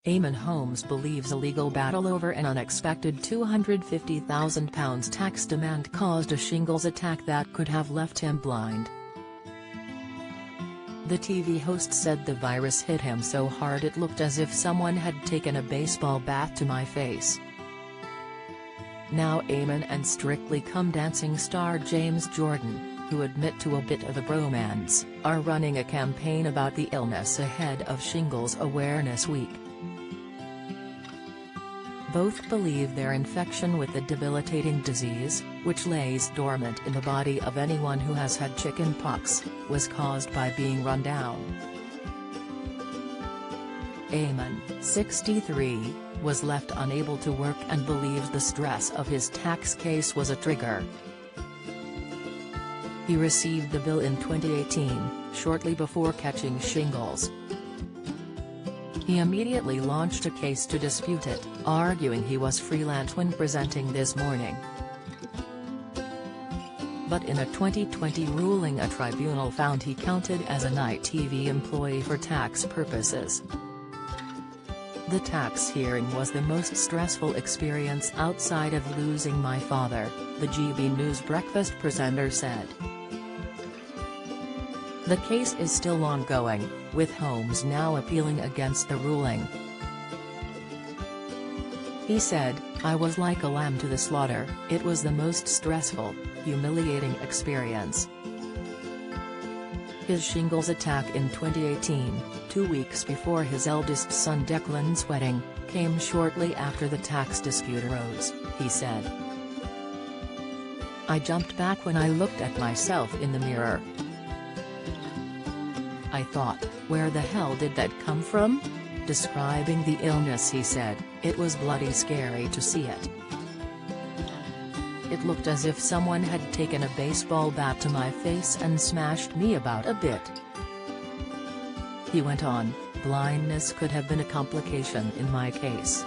Eamonn Holmes believes a legal battle over an unexpected £250,000 tax demand caused a shingles attack that could have left him blind. The TV host said the virus hit him so hard it looked as if someone had taken a baseball bat to my face. Now Eamonn and Strictly Come Dancing star James Jordan, who admit to a bit of a bromance, are running a campaign about the illness ahead of Shingles Awareness Week. Both believe their infection with the debilitating disease, which lays dormant in the body of anyone who has had chicken pox, was caused by being run down. Eamonn, 63, was left unable to work and believes the stress of his tax case was a trigger. He received the bill in 2018, shortly before catching shingles. He immediately launched a case to dispute it, arguing he was freelance when presenting this morning. But in a 2020 ruling, a tribunal found he counted as a night TV employee for tax purposes. The tax hearing was the most stressful experience outside of losing my father, the GB News breakfast presenter said. The case is still ongoing, with Holmes now appealing against the ruling. He said, "I was like a lamb to the slaughter. It was the most stressful, humiliating experience." His shingles attack in 2018, 2 weeks before his eldest son Declan's wedding, came shortly after the tax dispute arose, he said. "I jumped back when I looked at myself in the mirror. I thought, where the hell did that come from?" Describing the illness he said, "It was bloody scary to see it. It looked as if someone had taken a baseball bat to my face and smashed me about a bit." He went on, "Blindness could have been a complication in my case.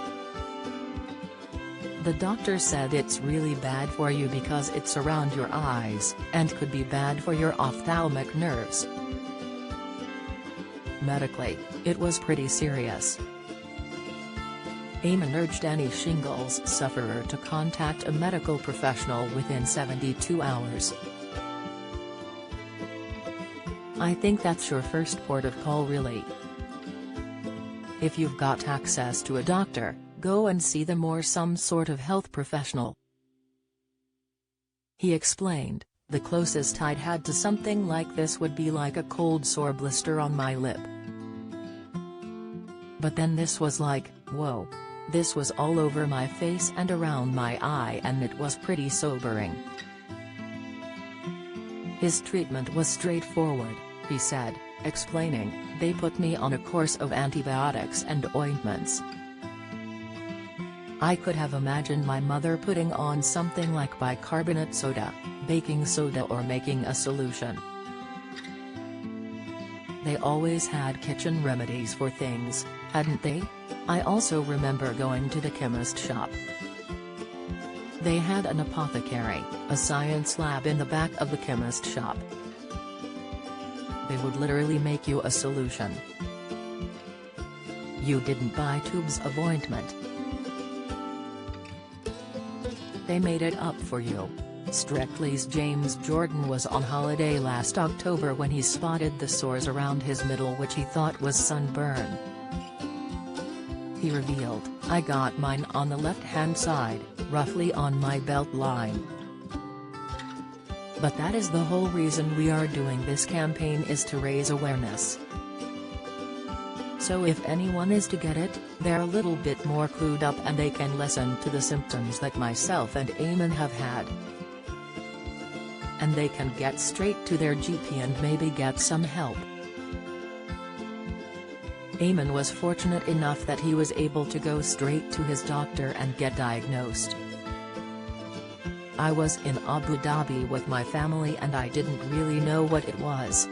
The doctor said it's really bad for you because it's around your eyes, and could be bad for your ophthalmic nerves. Medically, it was pretty serious." Eamonn urged any shingles sufferer to contact a medical professional within 72 hours. "I think that's your first port of call really. If you've got access to a doctor, go and see them or some sort of health professional." He explained, "The closest I'd had to something like this would be like a cold sore blister on my lip. But then this was like, whoa. This was all over my face and around my eye and it was pretty sobering." His treatment was straightforward, he said, explaining, "They put me on a course of antibiotics and ointments. I could have imagined my mother putting on something like bicarbonate soda, baking soda or making a solution. They always had kitchen remedies for things, hadn't they? I also remember going to the chemist shop. They had an apothecary, a science lab in the back of the chemist shop. They would literally make you a solution. You didn't buy tubes of ointment. They made it up for you." Strictly's James Jordan was on holiday last October when he spotted the sores around his middle which he thought was sunburn. He revealed, "I got mine on the left-hand side, roughly on my belt line. But that is the whole reason we are doing this campaign, is to raise awareness. So if anyone is to get it, they're a little bit more clued up and they can listen to the symptoms that myself and Eamonn have had. And they can get straight to their GP and maybe get some help." Eamonn was fortunate enough that he was able to go straight to his doctor and get diagnosed. "I was in Abu Dhabi with my family and I didn't really know what it was.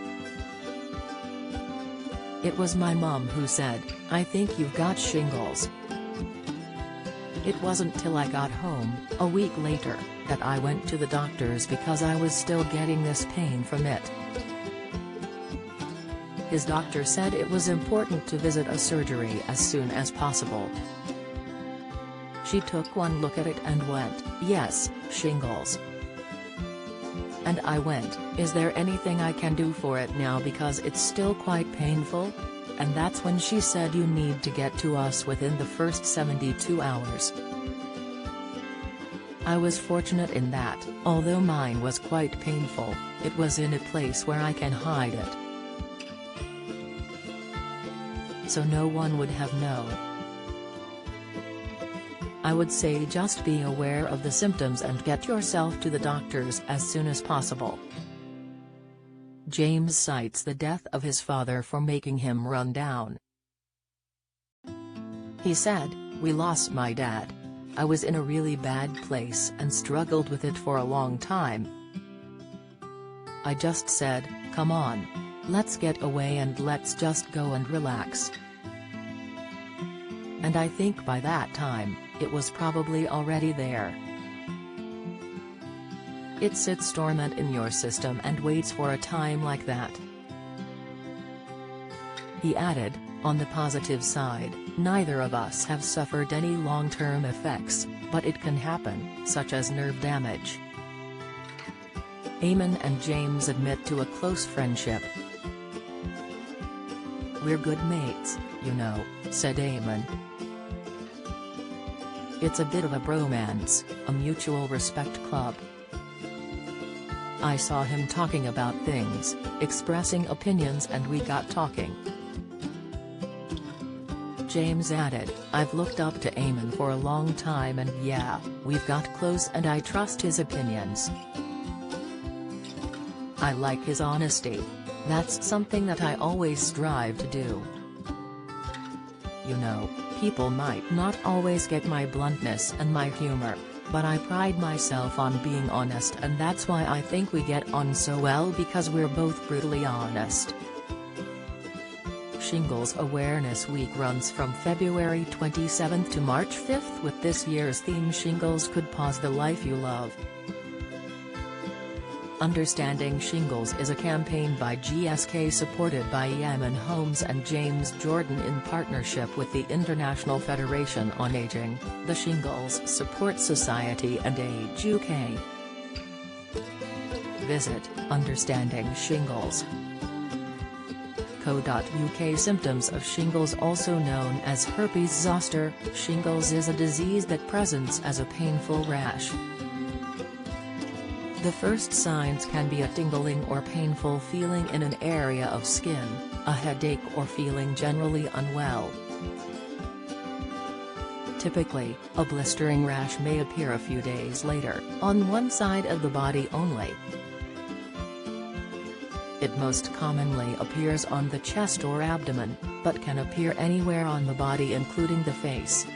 It was my mom who said, 'I think you've got shingles.' It wasn't till I got home, a week later, that I went to the doctors because I was still getting this pain from it." his doctor said it was important to visit a surgery as soon as possible. She took one look at it and went, "Yes, shingles." And I went, "Is there anything I can do for it now because it's still quite painful?" And that's when she said, "You need to get to us within the first 72 hours. I was fortunate in that, although mine was quite painful, it was in a place where I can hide it. So no one would have known. I would say just be aware of the symptoms and get yourself to the doctors as soon as possible." James cites the death of his father for making him run down. He said, "We lost my dad. I was in a really bad place and struggled with it for a long time. I just said, come on. Let's get away and let's just go and relax." And I think by that time, it was probably already there. It sits dormant in your system and waits for a time like that. He added, "On the positive side, neither of us have suffered any long-term effects, but it can happen, such as nerve damage." Eamonn and James admit to a close friendship. "We're good mates, you know," said Eamonn. "It's a bit of a bromance, a mutual respect club. I saw him talking about things, expressing opinions, and we got talking." James added, "I've looked up to Eamonn for a long time and yeah, we've got close and I trust his opinions. I like his honesty. That's something that I always strive to do. You know, people might not always get my bluntness and my humor, but I pride myself on being honest, and that's why I think we get on so well, because we're both brutally honest." Shingles Awareness Week runs from February 27 to March 5 with this year's theme "Shingles Could Pause the Life You Love." Understanding Shingles is a campaign by GSK supported by Eamonn Holmes and James Jordan in partnership with the International Federation on Aging, the Shingles Support Society and Age UK. Visit understandingshingles.co.uk. Symptoms of shingles, also known as herpes zoster. Shingles is a disease that presents as a painful rash. The first signs can be a tingling or painful feeling in an area of skin, a headache, or feeling generally unwell. Typically, a blistering rash may appear a few days later, on one side of the body only. It most commonly appears on the chest or abdomen, but can appear anywhere on the body including the face.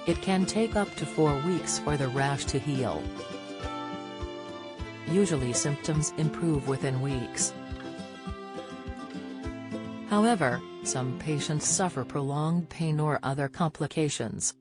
It can take up to 4 weeks for the rash to heal. Usually symptoms improve within weeks. However, some patients suffer prolonged pain or other complications.